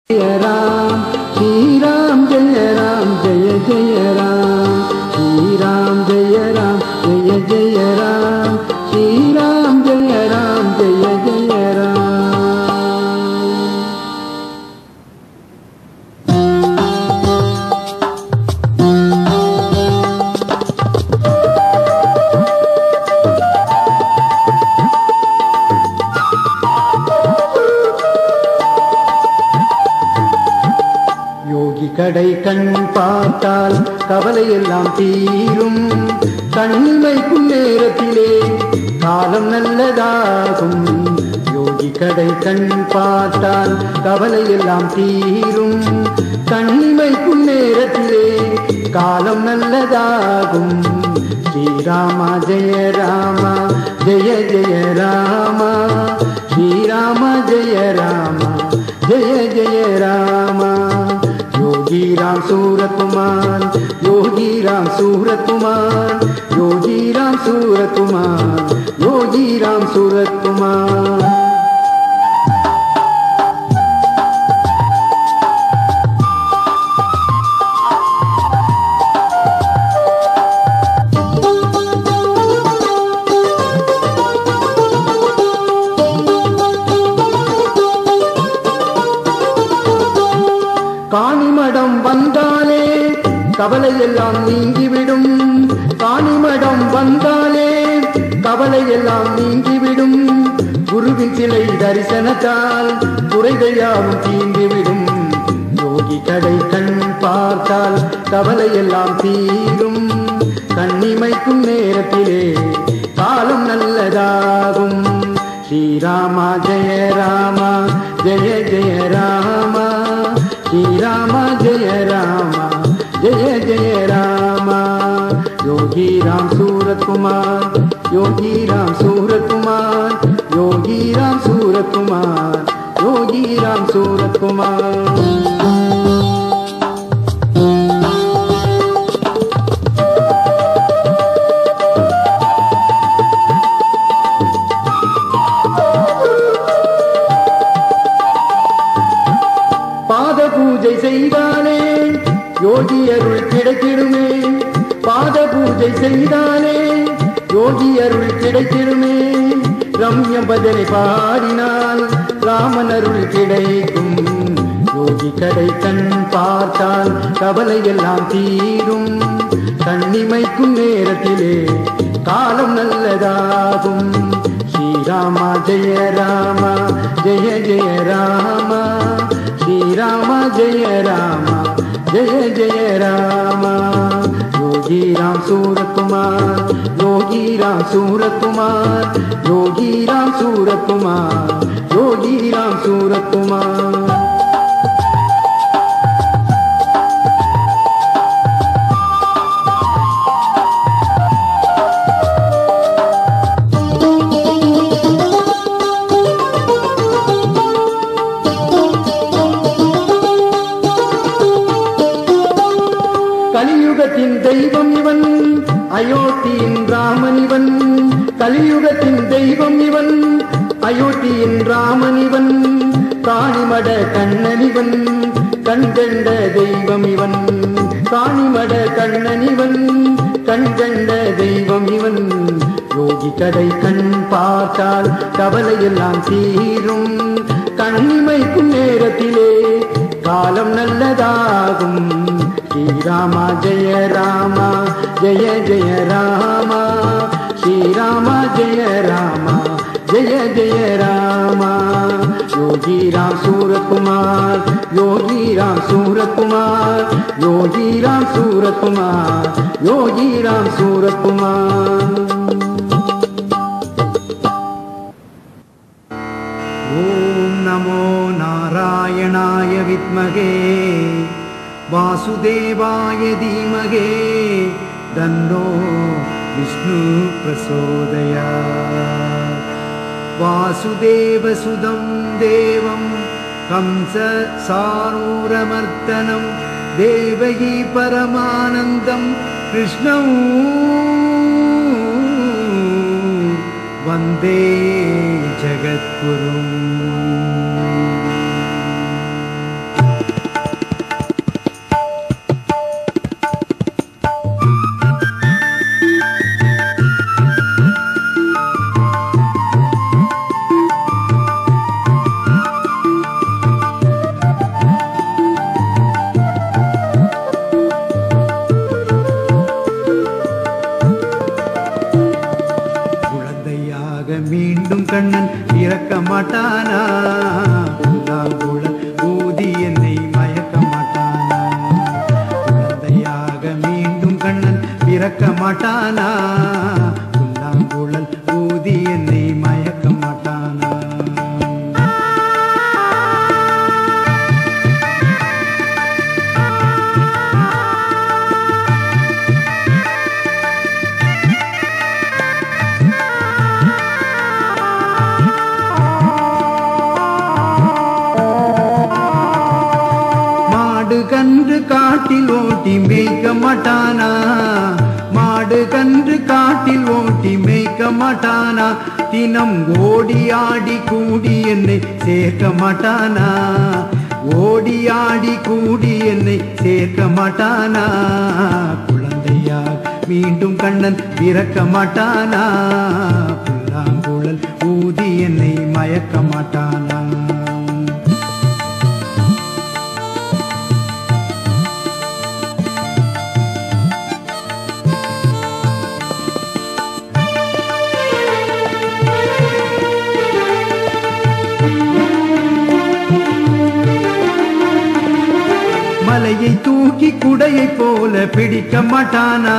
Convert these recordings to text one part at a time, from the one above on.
जय राम श्री राम जय राम जय जय राम श्री राम जय राम जय जय राम श्री राम जय राम जय जय राम। கடை கண் பார்த்தால் கவலை எல்லாம் தீரும், கண்மைக்கும் நேரத்திலே காலம் நல்லதாகும். யோகி கடை கண் பார்த்தால் கவலை எல்லாம் தீரும், கண்மைக்கும் நேரத்திலே காலம் நல்லதாகும். ஸ்ரீராமா ஜெய ராமா ஜெய ஜெய ராமா ஸ்ரீராமா ஜெய ராமா ஜெய ஜெய ராமா। योगी राम सूरत कुमार योगी राम सूरत कुमार योगी राम सूरत कुमार योगी राम सूरत कुमार। காணிமடம் வந்தாலே கவலை எல்லாம் நீங்கிவிடும், காணிமடம் வந்தாலே கவலை எல்லாம் நீங்கிவிடும். குருவின் சிலை தரிசனத்தால் குறைகள் யாவும் தீர்ந்துவிடும். யோகி கடை கண் பார்த்தால் கவலை எல்லாம் தீரும், கண்ணிமைக்கும் நேரத்திலே காலம் நல்லதாகும். ஸ்ரீராமா ஜெய ராமா ஜெய ஜெய ராமா श्रीरामा जय रामा जय जय रामा। योगी राम सूरत कुमार योगी राम सूरत कुमार योगी राम सूरत कुमार योगी राम सूरत कुमार। பூஜை செய்தாலே யோகி அருள் கிடைத்திடுமே, பாத பூஜை செய்தாலே யோகி அருள் கிடைத்திடுமே. ரம்ய பஜனை பாடினால் ராமன் அருள் கிடைக்கும். யோகி கடை கண் பார்த்தால் கவலை எல்லாம் தீரும், கண்ணிமைக்கும் நேரத்திலே காலம் நல்லதாகும். ஸ்ரீராமா ஜெய ராமா ஜெய ஜெய ராமா श्रीरामा जय रामा जय जय रामा। योगी राम सूरत कुमार योगी राम सूरत कुमार योगी राम सूरत कुमार योगी राम सूरत कुमार। கலியுகத்தின் தெய்வம் இவன் அயோத்தியின் ராமன் இவன், கலியுகத்தின் தெய்வம் இவன் அயோத்தியின் ராமன் இவன். காணிமட கண்ணன் இவன் கண்கண்ட தெய்வம் இவன், காணிமட கண்ணன் இவன் கண்கண்ட தெய்வம் இவன். யோகி கடை கண் பார்த்தால் கவலை எல்லாம் தீரும், கண்ணிமைக்கும் நேரத்திலே காலம் நல்லதாகும். श्रीरामा जय रामा जय जय रामा श्रीरामा जय रामा जय जय रामा। योगी राम सूरत कुमार योगी राम सूरत कुमार योगी राम सूरत कुमार योगी राम सूरत कुमार। ओम नमो नारायणाय विद्महे वासुदेवाय धीमहि तन्नो विष्णु प्रचोदयात्। वासुदेवसुतं देवं कंस सारूरमर्दनं देवकी परमानन्दं कृष्णं वन्दे जगद्गुरुम्। மீண்டும் கண்ணன் இறக்க மாட்டானா புல்லாங்குழல் ஊதி என்னை மயக்க மாட்டானா குழந்தையாக மீண்டும் கண்ணன் இறக்க மாட்டானா புல்லாங்குழல் ஊதி என்னை மயக்க மாட்டானா கன்று காட்டில் ஓட்டி மேய்க்க மாட்டானா மாடு கன்று காட்டில் ஓட்டி மேய்க்க மாட்டானா தினம் ஓடி ஆடி கூடி என்னை சேர்க்க மாட்டானா ஓடி ஆடி கூடி என்னை சேர்க்க மாட்டானா குழந்தையா மீண்டும் கண்ணன் பிறக்க மாட்டானா புல்லாங்குழல் ஊதி என்னை மயக்க மாட்டானா மலையை தூக்கி குடையை போல பிடிக்க மாட்டானா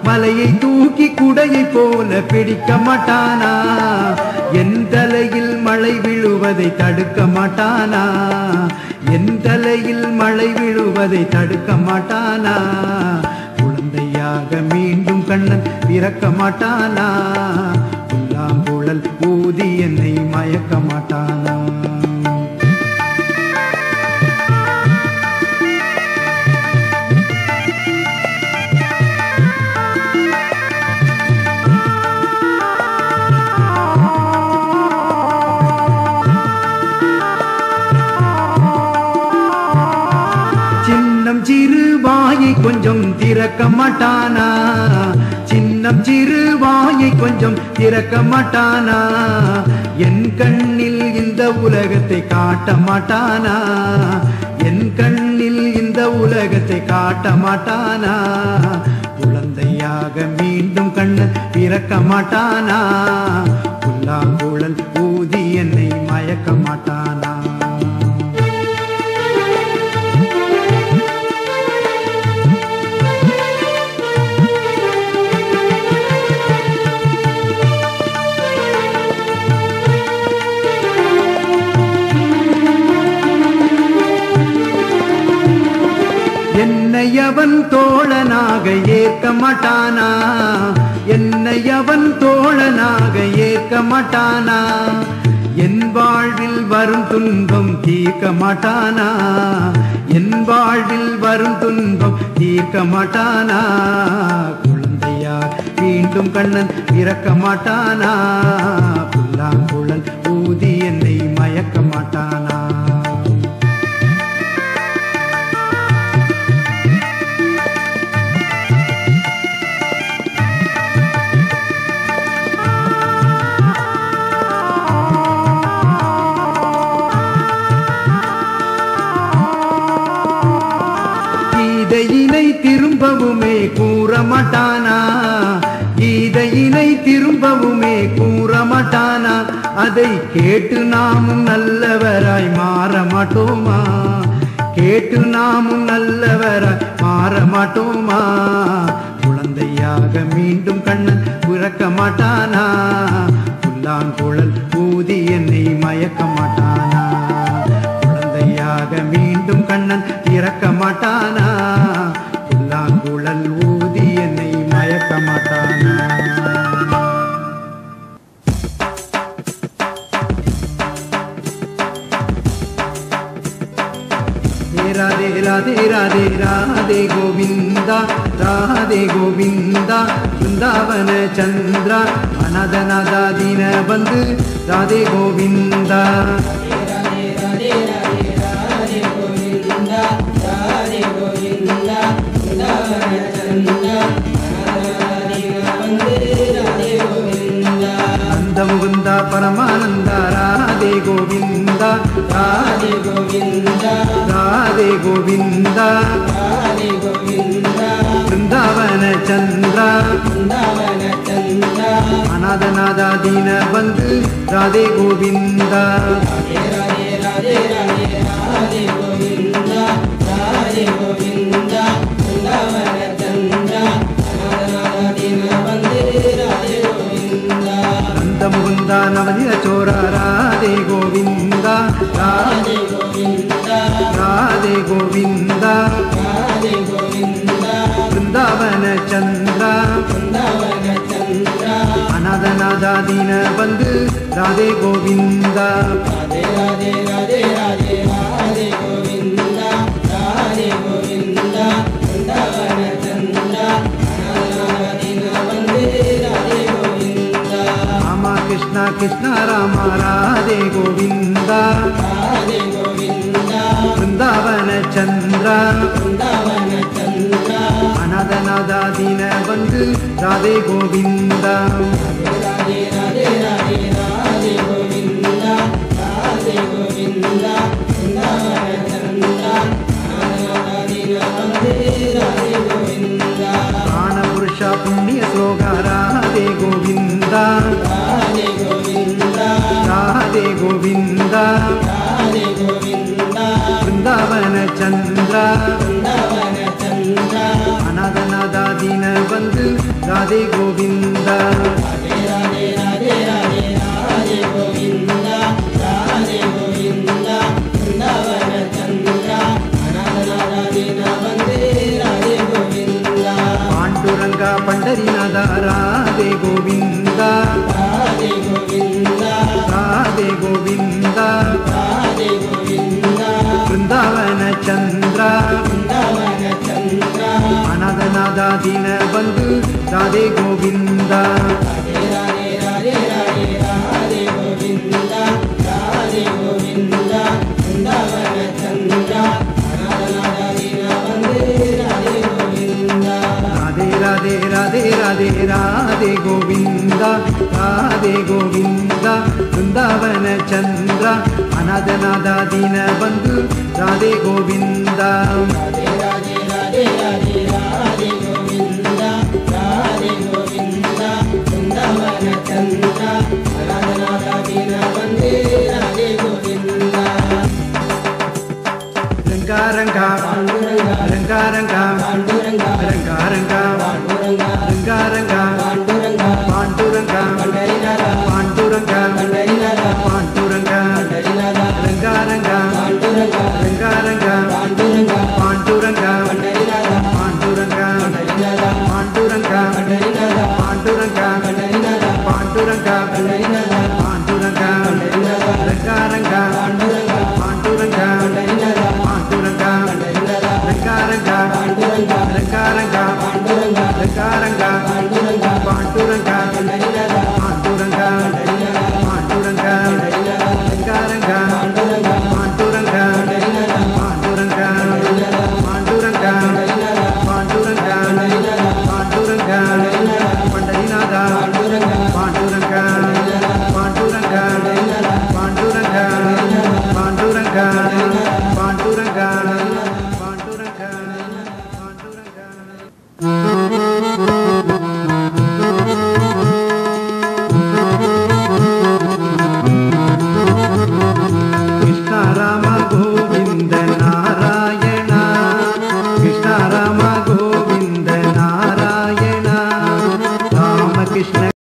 மலையை தூக்கி குடையை போல பிடிக்க மாட்டானா என் தலையில் மழை விழுவதை தடுக்க மாட்டானா என் தலையில் மழை விழுவதை தடுக்க மாட்டானா குழந்தையாக மீண்டும் கண்ணன் பிறக்க மாட்டானா புல்லாங்குழல் ஊதி என்னை மயக்க மாட்டானா சிறு வாயை கொஞ்சம் திறக்க மாட்டானா சின்னம் சிறு வாயை கொஞ்சம் திறக்க மாட்டானா என் கண்ணில் இந்த உலகத்தை காட்ட மாட்டானா என் கண்ணில் இந்த உலகத்தை காட்ட மாட்டானா குழந்தையாக மீண்டும் கண்ணன் பிறக்க மாட்டானா புல்லாங்குழல் ஊதி என்னை மயக்க மாட்டானா என்னை அவன் தோழனாக ஏற்க மாட்டானா என்னை அவன் தோழனாக ஏற்க மாட்டானா என் வாழ்வில் வரும் துன்பம் தீர்க்க மாட்டானா என் வாழ்வில் வரும் துன்பம் தீர்க்க மாட்டானா குழந்தையா மீண்டும் கண்ணன் பிறக்க மாட்டானா புல்லாங்குழல் ஊதி என்னை மயக்க மாட்டானா கீதையினை திரும்பவுமே கூற மாட்டானா கீதையினை திரும்பவுமே கூற மாட்டானா அதை கேட்டு நாமும் நல்லவராய் மாற மாட்டோமா கேட்டு நாமும் நல்லவராய் மாற மாட்டோமா குழந்தையாக மீண்டும் கண்ணன் பிறக்க மாட்டானா புல்லாங்குழல் ஊதி என்னை மயக்க மாட்டானா குழந்தையாக மீண்டும் கண்ணன் பிறக்க மாட்டானா புல்லாங்குழல் ஊதி என்னை மயக்க மாட்டானா ராதே ராதே ராதே ராதே கோவிந்தா ராதே கோவிந்தா பிருந்தாவன சந்திரா அநாதநாத தின வந்து ராதே கோவிந்தா ராதே ராதே ராதே ராதே राधे गोविंद राधे गोविंद वृंदावन चंद्र वृंदावन चंद्र अनादनादा दीन बंधु राधे गोविंद राधे राधे राधे राधे राधे गोविंद राधे गोविंद वृंदावन चंद्र अनादनादा दीन बंधु राधे गोविंद नंद मुकुंद नवनीत चोर राधे गोविंद राधे गोविंद राधे गोविंद राधे गोविंद वृंदावन चंद्र वृंदावन चंद्र अनादनादा दीन बंधु राधे गोविंद राधे राधे राधे राधे राधे गोविंद राधे गोविंद वृंदावन चंद्र अनादनादा दीन बंधु राधे गोविंद राम कृष्ण कृष्ण राम राधे गोविंद राधे गोविंद वृंदावन चंद्र वृंदावन चंद्र अनादनादा दीन बंधु राधे गोविंद राधे राधे राधे राधे गोविंद राधे गोविंद वृंदावन चंद्र अनादनादा दीन बंधु राधे गोविंद प्राण पुरुष पुण्य श्लोक राधे गोविंद राधे गोविंद राधे गोविंद राधे गोविंद वृंदावन चंद्र वृंदावन चंद्र अनादनादा दीन बंधु राधे गोविंद राधे राधे राधे राधे राधे गोविंद राधे गोविंद वृंदावन चंद्र अनादनादा दीन बंधु राधे गोविंद पांडुरंग पंडरीनाथ राधे गोविंद राधे गोविंद राधे गोविंद राधे गोविंद वृंदावन चंद्र वृंदावन चंद्र अनादनादा दीन बंधु राधे गोविंद राधे राधे राधे राधे राधे गोविंद राधे गोविंद वृंदावन चंद्र अनादनादा दीन बंधु राधे गोविंद राधे राधे राधे राधे राधे गोविंद राधे गोविंद वृंदावन चंद्र अनादनादा दीन बंधु राधे गोविंद राधे राधे राधे राधे राधे गोविंद राधे गोविंद वृंदावन चंद्र अनादनादा दीन बंधु राधे गोविंद रंगा रंगा पांडुरंगा रंगा रंगा पांडुरंगा रंगा रंगा